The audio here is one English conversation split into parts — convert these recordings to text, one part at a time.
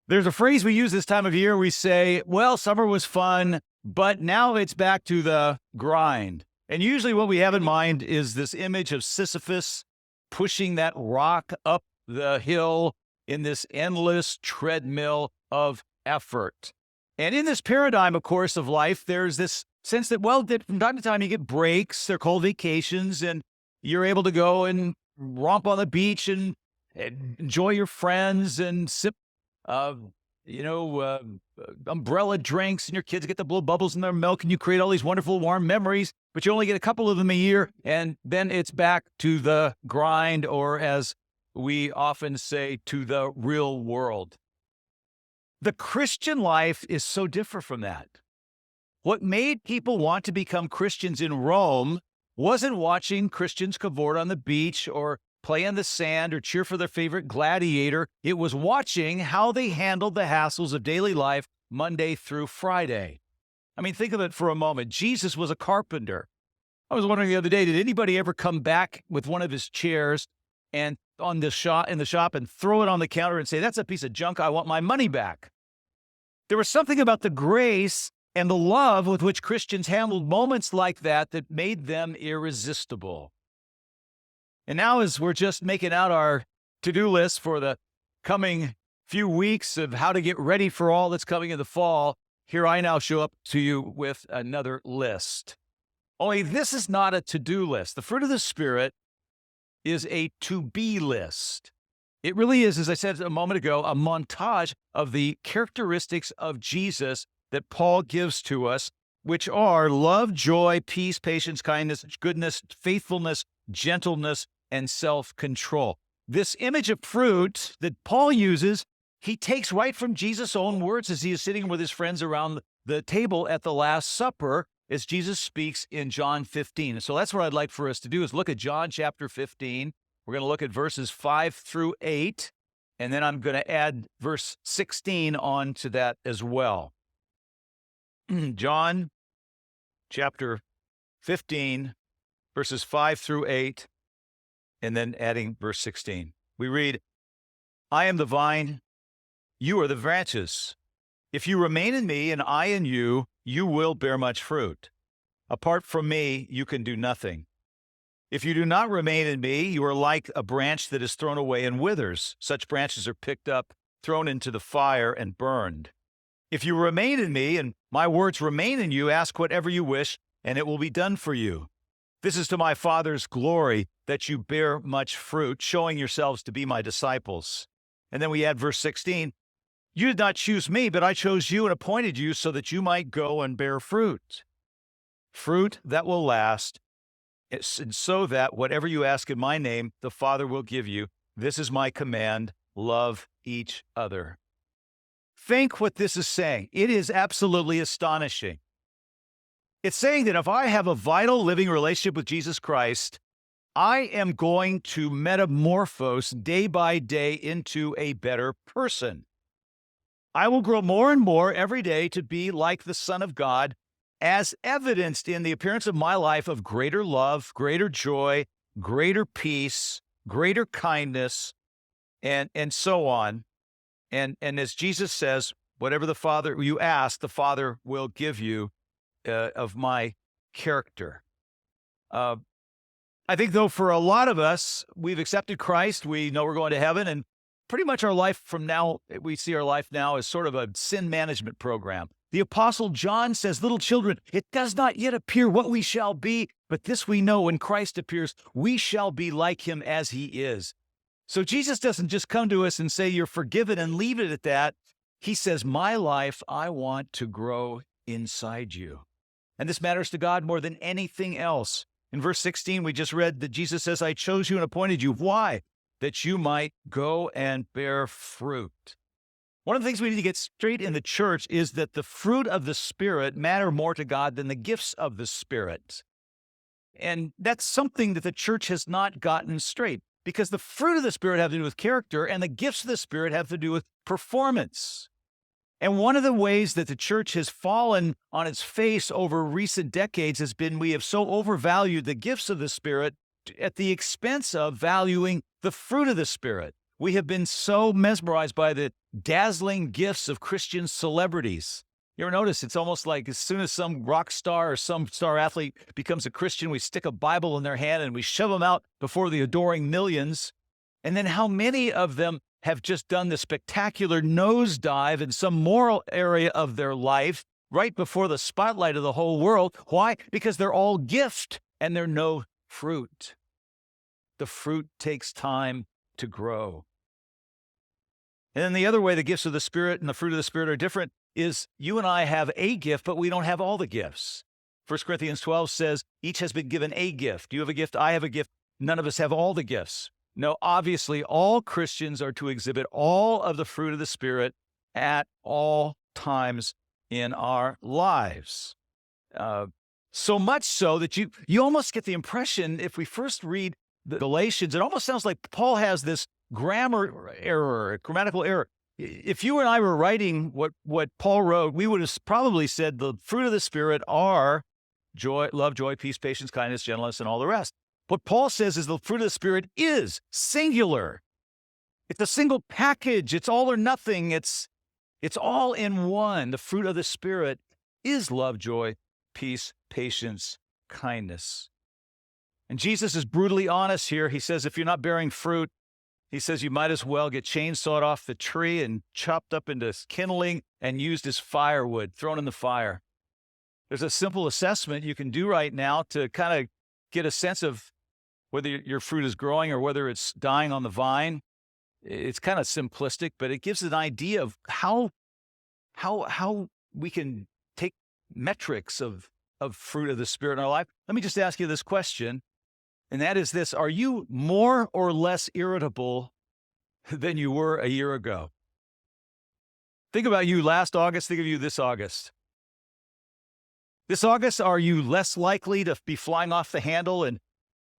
There's a phrase we use this time of year. We say, well, summer was fun, but now it's back to the grind. And usually what we have in mind is this image of Sisyphus pushing that rock up the hill in this endless treadmill of effort. And in this paradigm, of course, of life, there's this sense that, well, that from time to time you get breaks. They're called vacations, and you're able to go and romp on the beach and enjoy your friends and sip uh, umbrella drinks, and your kids get to blow bubbles in their milk, and you create all these wonderful, warm memories, but you only get a couple of them a year, and then it's back to the grind, or as we often say, to the real world. The Christian life is so different from that. What made people want to become Christians in Rome wasn't watching Christians cavort on the beach or play in the sand or cheer for their favorite gladiator. It was watching how they handled the hassles of daily life Monday through Friday. I mean, think of it for a moment. Jesus was a carpenter. I was wondering the other day, did anybody ever come back with one of his chairs and in the shop and throw it on the counter and say, that's a piece of junk, I want my money back? There was something about the grace and the love with which Christians handled moments like that that made them irresistible. And now, as we're just making out our to-do list for the coming few weeks of how to get ready for all that's coming in the fall, here I now show up to you with another list. Only this is not a to-do list. The fruit of the Spirit is a to-be list. It really is, as I said a moment ago, a montage of the characteristics of Jesus that Paul gives to us, which are love, joy, peace, patience, kindness, goodness, faithfulness, gentleness, and self-control. This image of fruit that Paul uses, he takes right from Jesus' own words as he is sitting with his friends around the table at the Last Supper, as Jesus speaks in John 15. So that's what I'd like for us to do, is look at John chapter 15. We're going to look at verses 5 through 8, and then I'm going to add verse 16 on to that as well. John chapter 15, verses 5 through 8, and then adding verse 16. We read, I am the vine, you are the branches. If you remain in me and I in you, you will bear much fruit. Apart from me, you can do nothing. If you do not remain in me, you are like a branch that is thrown away and withers. Such branches are picked up, thrown into the fire, and burned. If you remain in me and my words remain in you, ask whatever you wish, and it will be done for you. This is to my Father's glory, that you bear much fruit, showing yourselves to be my disciples. And then we add verse 16. You did not choose me, but I chose you and appointed you so that you might go and bear fruit. Fruit that will last, and so that whatever you ask in my name, the Father will give you. This is my command, love each other. Think what this is saying. It is absolutely astonishing. It's saying that if I have a vital living relationship with Jesus Christ, I am going to metamorphose day by day into a better person. I will grow more and more every day to be like the Son of God, as evidenced in the appearance of my life of greater love, greater joy, greater peace, greater kindness, and so on. And as Jesus says, whatever the Father you ask, the Father will give you of my character. I think, though, for a lot of us, we've accepted Christ. We know we're going to heaven, and pretty much our life from now, we see our life now as sort of a sin management program. The Apostle John says, little children, it does not yet appear what we shall be, but this we know, when Christ appears, we shall be like him as he is. So Jesus doesn't just come to us and say, you're forgiven, and leave it at that. He says, my life, I want to grow inside you. And this matters to God more than anything else. In verse 16, we just read that Jesus says, I chose you and appointed you. Why? That you might go and bear fruit. One of the things we need to get straight in the church is that the fruit of the Spirit matter more to God than the gifts of the Spirit. And that's something that the church has not gotten straight, because the fruit of the Spirit have to do with character, and the gifts of the Spirit have to do with performance. And one of the ways that the church has fallen on its face over recent decades has been we have so overvalued the gifts of the Spirit at the expense of valuing the fruit of the Spirit. We have been so mesmerized by the dazzling gifts of Christian celebrities. You ever notice it's almost like as soon as some rock star or some star athlete becomes a Christian, we stick a Bible in their hand and we shove them out before the adoring millions. And then how many of them have just done the spectacular nosedive in some moral area of their life right before the spotlight of the whole world? Why? Because they're all gift and they're no fruit. The fruit takes time to grow. And then the other way the gifts of the Spirit and the fruit of the Spirit are different is you and I have a gift, but we don't have all the gifts. 1 Corinthians 12 says, each has been given a gift. You have a gift, I have a gift. None of us have all the gifts. No, obviously, all Christians are to exhibit all of the fruit of the Spirit at all times in our lives. So much so that you almost get the impression, if we first read the Galatians, it almost sounds like Paul has this grammatical error. If you and I were writing what Paul wrote, we would have probably said the fruit of the Spirit are joy, love, joy, peace, patience, kindness, gentleness, and all the rest. What Paul says is the fruit of the Spirit is singular. It's a single package. It's all or nothing. It's all in one. The fruit of the Spirit is love, joy, peace, patience, kindness. And Jesus is brutally honest here. He says, if you're not bearing fruit, he says you might as well get chainsawed off the tree and chopped up into kindling and used as firewood, thrown in the fire. There's a simple assessment you can do right now to kind of get a sense of whether your fruit is growing or whether it's dying on the vine. It's kind of simplistic, but it gives an idea of how we can take metrics of fruit of the Spirit in our life. Let me just ask you this question, and that is this: are you more or less irritable than you were a year ago? Think about you last August. Think of you this August. This August, are you less likely to be flying off the handle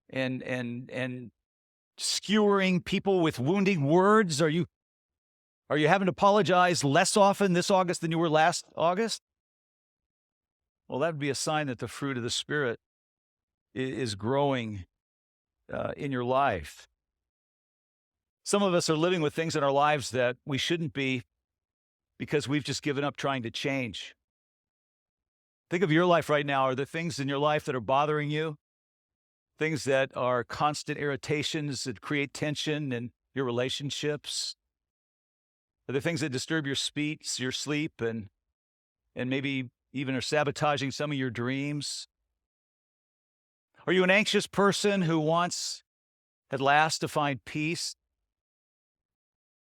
and skewering people with wounding words? Are you having to apologize less often this August than you were last August? Well, that would be a sign that the fruit of the Spirit is growing in your life. Some of us are living with things in our lives that we shouldn't be because we've just given up trying to change. Think of your life right now. Are there things in your life that are bothering you? Things that are constant irritations that create tension in your relationships? Are there things that disturb your speech, your sleep, and maybe even are sabotaging some of your dreams? Are you an anxious person who wants at last to find peace?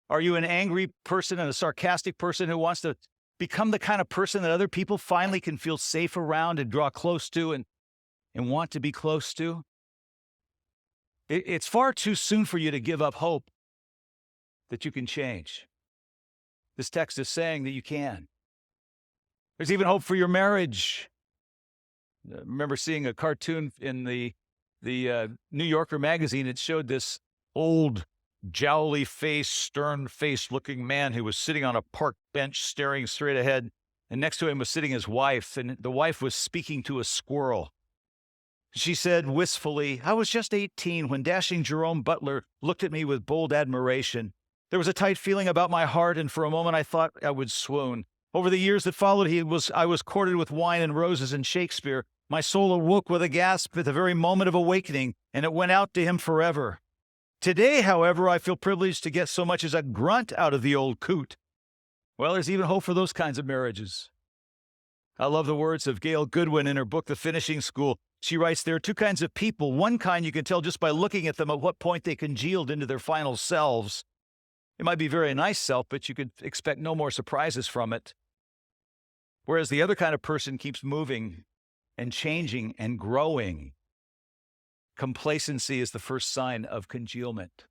Are you an angry person and a sarcastic person who wants to become the kind of person that other people finally can feel safe around and draw close to and want to be close to? It's far too soon for you to give up hope that you can change. This text is saying that you can. There's even hope for your marriage. I remember seeing a cartoon in the New Yorker magazine. It showed this old, jowly-faced, stern-faced looking man who was sitting on a park bench staring straight ahead, and next to him was sitting his wife, and the wife was speaking to a squirrel. She said wistfully, "I was just 18 when dashing Jerome Butler looked at me with bold admiration. There was a tight feeling about my heart, and for a moment I thought I would swoon. Over the years that followed, I was courted with wine and roses and Shakespeare. My soul awoke with a gasp at the very moment of awakening, and it went out to him forever. Today, however, I feel privileged to get so much as a grunt out of the old coot." Well, there's even hope for those kinds of marriages. I love the words of Gail Goodwin in her book, The Finishing School. She writes, there are two kinds of people. One kind you can tell just by looking at them at what point they congealed into their final selves. It might be a very nice self, but you could expect no more surprises from it. Whereas the other kind of person keeps moving and changing and growing. Complacency is the first sign of congealment.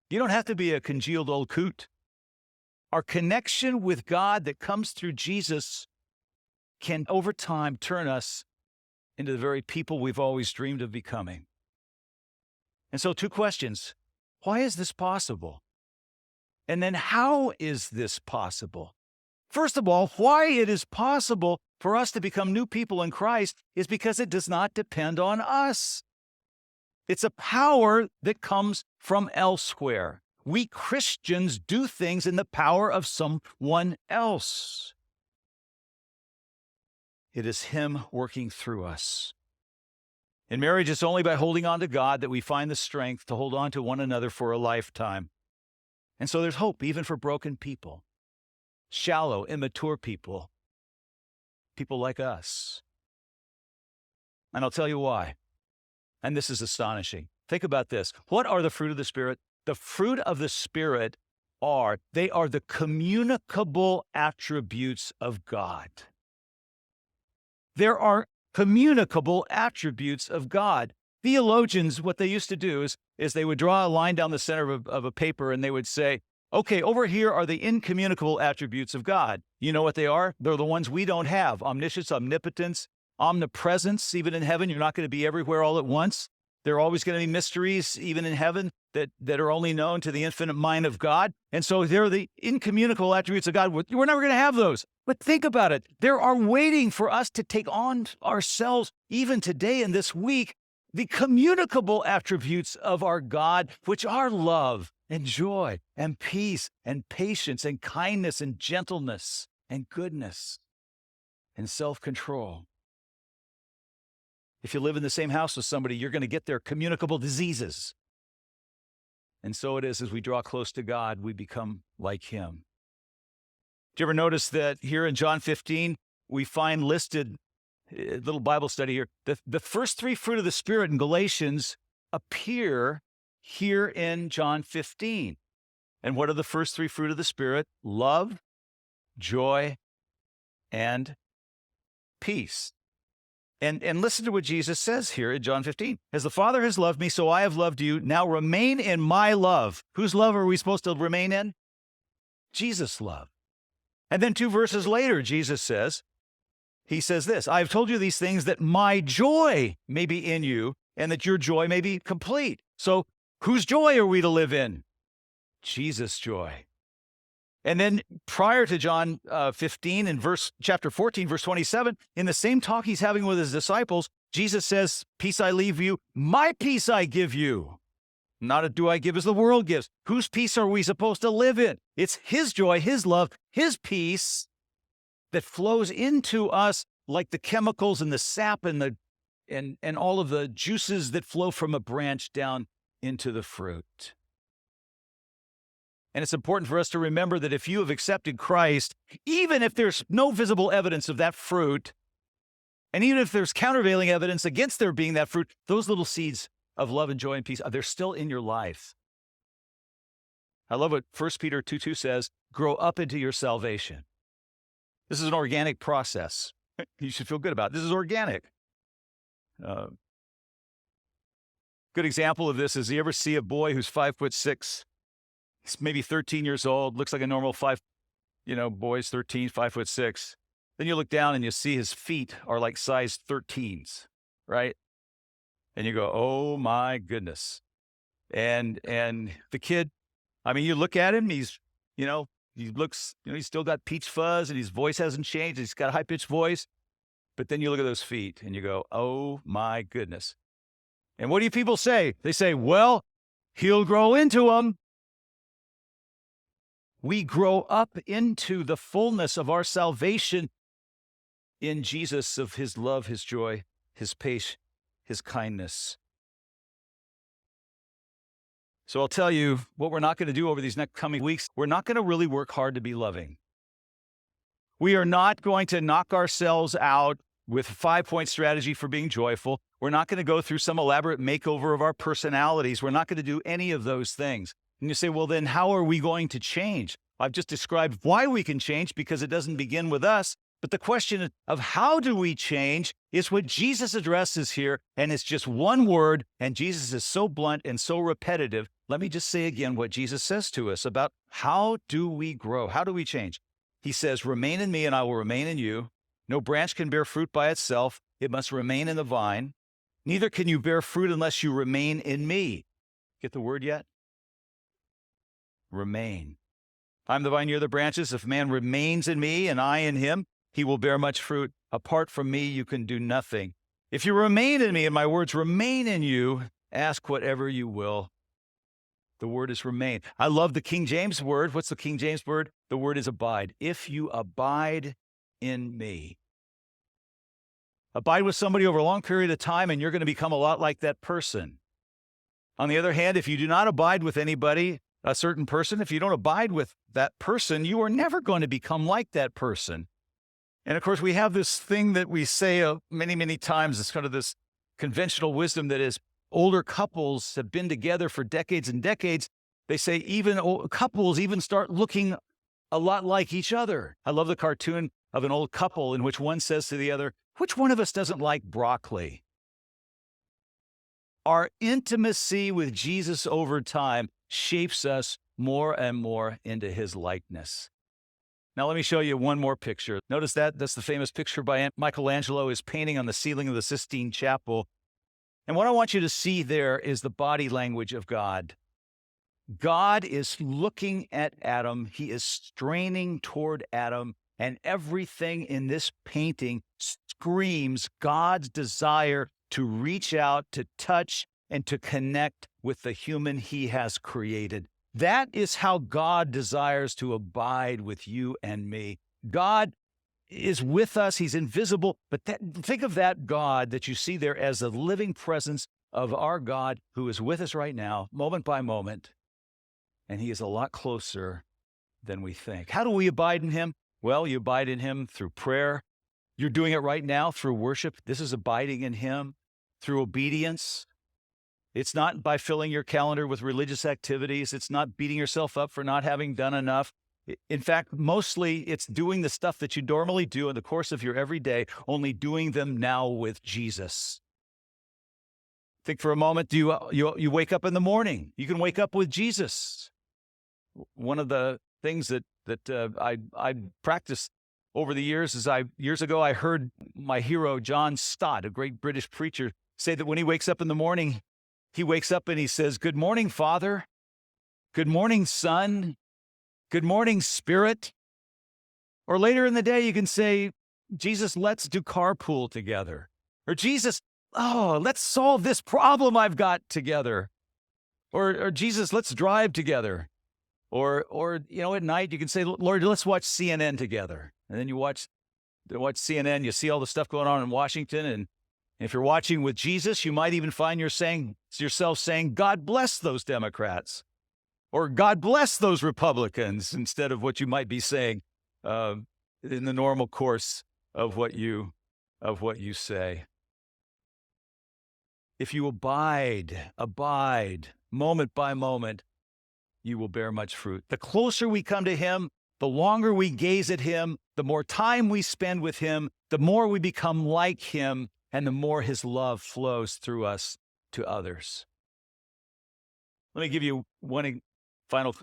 You don't have to be a congealed old coot. Our connection with God that comes through Jesus can, over time, turn us into the very people we've always dreamed of becoming. And so, two questions. Why is this possible? And then, how is this possible? First of all, why it is possible for us to become new people in Christ is because it does not depend on us. It's a power that comes from elsewhere. we Christians do things in the power of someone else. It is Him working through us. In marriage, it's only by holding on to God that we find the strength to hold on to one another for a lifetime. And so there's hope even for broken people, shallow, immature people, people like us. And I'll tell you why. And this is astonishing. Think about this. What are the fruit of the Spirit? The fruit of the Spirit they are the communicable attributes of God. There are communicable attributes of God. Theologians, what they used to do is they would draw a line down the center of a paper and they would say, okay, over here are the incommunicable attributes of God. You know what they are? They're the ones we don't have. Omniscience, omnipotence, omnipresence. Even in heaven, you're not going to be everywhere all at once. There are always going to be mysteries, even in heaven, that are only known to the infinite mind of God. And so they're the incommunicable attributes of God. We're never going to have those. But think about it. There are waiting for us to take on ourselves, even today and this week, the communicable attributes of our God, which are love and joy and peace and patience and kindness and gentleness and goodness and self-control. If you live in the same house with somebody, you're going to get their communicable diseases. And so it is, as we draw close to God, we become like Him. Did you ever notice that here in John 15, we find listed, a little Bible study here, the first three fruit of the Spirit in Galatians appear here in John 15. And what are the first three fruit of the Spirit? Love, joy, and peace. And listen to what Jesus says here in John 15. As the Father has loved me, so I have loved you. Now remain in my love. Whose love are we supposed to remain in? Jesus' love. And then 2 verses later, Jesus says, He says this, I have told you these things that my joy may be in you and that your joy may be complete. So whose joy are we to live in? Jesus' joy. And then prior to John 15 in chapter 14, verse 27, in the same talk he's having with his disciples, Jesus says, peace I leave you, my peace I give you. Not do I give as the world gives. Whose peace are we supposed to live in? It's His joy, His love, His peace that flows into us like the chemicals and the sap and all of the juices that flow from a branch down into the fruit. And it's important for us to remember that if you have accepted Christ, even if there's no visible evidence of that fruit, and even if there's countervailing evidence against there being that fruit, those little seeds of love and joy and peace, they're still in your life. I love what 1 Peter 2:2 says, grow up into your salvation. This is an organic process. You should feel good about it. This is organic. Good example of this is, you ever see a boy who's 5'6", he's maybe 13 years old, looks like a normal boys, 13, 5'6". Then you look down and you see his feet are like size 13s, right? And you go, oh my goodness. And the kid, I mean, you look at him, he looks, he's still got peach fuzz and his voice hasn't changed. He's got a high-pitched voice. But then you look at those feet and you go, oh my goodness. And what do people say? They say, well, he'll grow into them. We grow up into the fullness of our salvation in Jesus, of His love, His joy, His patience, His kindness. So I'll tell you what we're not going to do over these next coming weeks. We're not going to really work hard to be loving. We are not going to knock ourselves out with a 5-point strategy for being joyful. We're not going to go through some elaborate makeover of our personalities. We're not going to do any of those things. And you say, well, then how are we going to change? I've just described why we can change, because it doesn't begin with us. But the question of how do we change is what Jesus addresses here, and it's just one word, and Jesus is so blunt and so repetitive. Let me just say again what Jesus says to us about how do we grow? How do we change? He says, remain in me and I will remain in you. No branch can bear fruit by itself. It must remain in the vine. Neither can you bear fruit unless you remain in me. Get the word yet? Remain. I'm the vine, you're the branches. If a man remains in me and I in him, he will bear much fruit. Apart from me, you can do nothing. If you remain in me and my words remain in you, ask whatever you will, The word is remain. I love the King James word. What's the King James word? The word is abide. If you abide in me. Abide with somebody over a long period of time, and you're going to become a lot like that person. On the other hand, if you do not abide with anybody, a certain person, if you don't abide with that person, you are never going to become like that person. And of course, we have this thing that we say many, many times. It's kind of this conventional wisdom that is older couples have been together for decades and decades. They say even couples even start looking a lot like each other. I love the cartoon of an old couple in which one says to the other, "Which one of us doesn't like broccoli?" Our intimacy with Jesus over time shapes us more and more into his likeness. Now, let me show you one more picture. Notice that? That's the famous picture by Michelangelo, his painting on the ceiling of the Sistine Chapel. And what I want you to see there is the body language of God. God is looking at Adam. He is straining toward Adam. And everything in this painting screams God's desire to reach out, to touch, and to connect with the human he has created. That is how God desires to abide with you and me. God is with us. He's invisible. But think of that God that you see there as the living presence of our God who is with us right now, moment by moment. And he is a lot closer than we think. How do we abide in him? Well, you abide in him through prayer. You're doing it right now through worship. This is abiding in him. Through obedience. It's not by filling your calendar with religious activities. It's not beating yourself up for not having done enough. In fact, mostly it's doing the stuff that you normally do in the course of your everyday, only doing them now with Jesus. Think for a moment, you wake up in the morning. You can wake up with Jesus. One of the things that I practiced over the years is years ago I heard my hero John Stott, a great British preacher, say that when he wakes up in the morning, he wakes up and he says, "Good morning, Father. Good morning, Son. Good morning, Spirit." Or later in the day, you can say, "Jesus, let's do carpool together." Or "Jesus, let's solve this problem I've got together." Or "Jesus, let's drive together." Or at night you can say, "Lord, let's watch CNN together." And then you watch CNN, you see all the stuff going on in Washington, and if you're watching with Jesus, you might even find yourself saying, "God bless those Democrats," or "God bless those Republicans," instead of what you might be saying in the normal course of what you say. If you abide, moment by moment, you will bear much fruit. The closer we come to him, the longer we gaze at him, the more time we spend with him, the more we become like him, and the more his love flows through us to others. Let me give you one final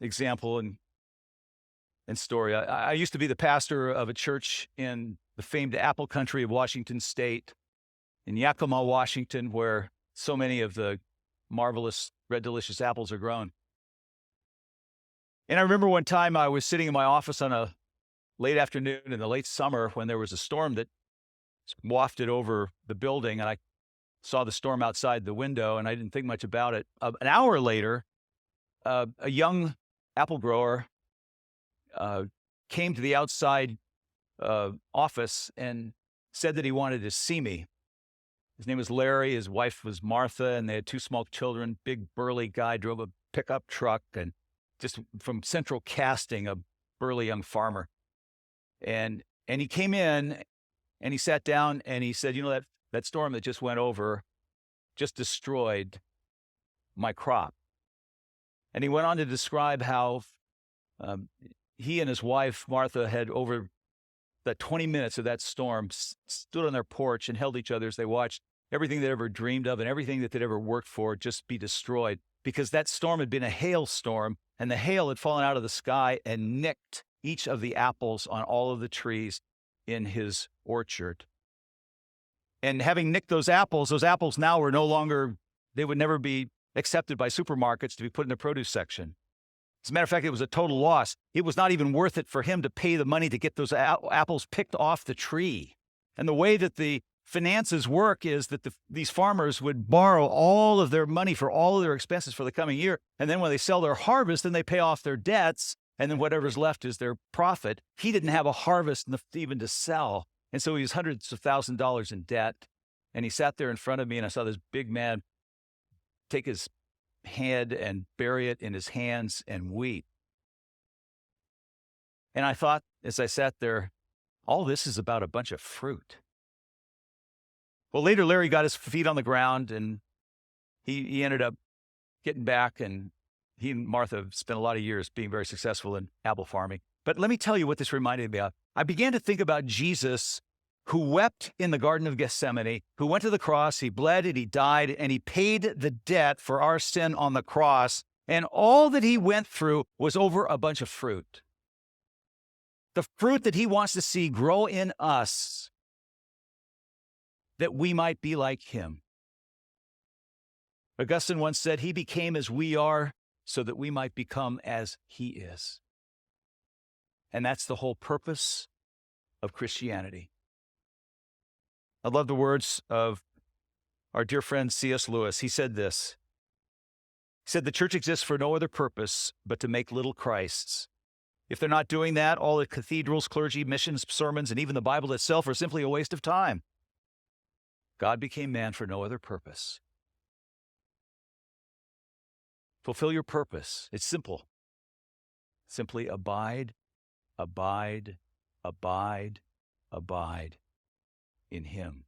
example and story. I used to be the pastor of a church in the famed apple country of Washington State, in Yakima, Washington, where so many of the marvelous red delicious apples are grown. And I remember one time I was sitting in my office on a late afternoon in the late summer when there was a storm that wafted over the building, and I saw the storm outside the window, and I didn't think much about it. An hour later, a young apple grower came to the outside office and said that he wanted to see me. His name was Larry. His wife was Martha, and they had two small children. Big, burly guy, drove a pickup truck, and just from Central Casting, a burly young farmer. And he came in, and he sat down, and he said, that storm that just went over just destroyed my crop. And he went on to describe how he and his wife, Martha, had over the 20 minutes of that storm stood on their porch and held each other as they watched everything they'd ever dreamed of and everything that they'd ever worked for just be destroyed, because that storm had been a hailstorm, and the hail had fallen out of the sky and nicked each of the apples on all of the trees in his orchard. And having nicked those apples now were no longer, they would never be accepted by supermarkets to be put in the produce section. As a matter of fact, it was a total loss. It was not even worth it for him to pay the money to get those apples picked off the tree. And the way that the finances work is that these farmers would borrow all of their money for all of their expenses for the coming year. And then when they sell their harvest, then they pay off their debts. And then whatever's left is their profit. He didn't have a harvest even to sell. And so he was hundreds of thousands of dollars in debt. And he sat there in front of me, and I saw this big man take his head and bury it in his hands and weep. And I thought, as I sat there, all this is about a bunch of fruit. Well, later, Larry got his feet on the ground, and he ended up getting back, and he and Martha spent a lot of years being very successful in apple farming. But let me tell you what this reminded me of. I began to think about Jesus, who wept in the Garden of Gethsemane, who went to the cross, he bled and he died, and he paid the debt for our sin on the cross. And all that he went through was over a bunch of fruit. The fruit that he wants to see grow in us, that we might be like him. Augustine once said, he became as we are so that we might become as he is. And that's the whole purpose of Christianity. I love the words of our dear friend C.S. Lewis. He said this. He said, the church exists for no other purpose but to make little Christs. If they're not doing that, all the cathedrals, clergy, missions, sermons, and even the Bible itself are simply a waste of time. God became man for no other purpose. Fulfill your purpose. It's simple. Simply abide, abide, abide, abide in him.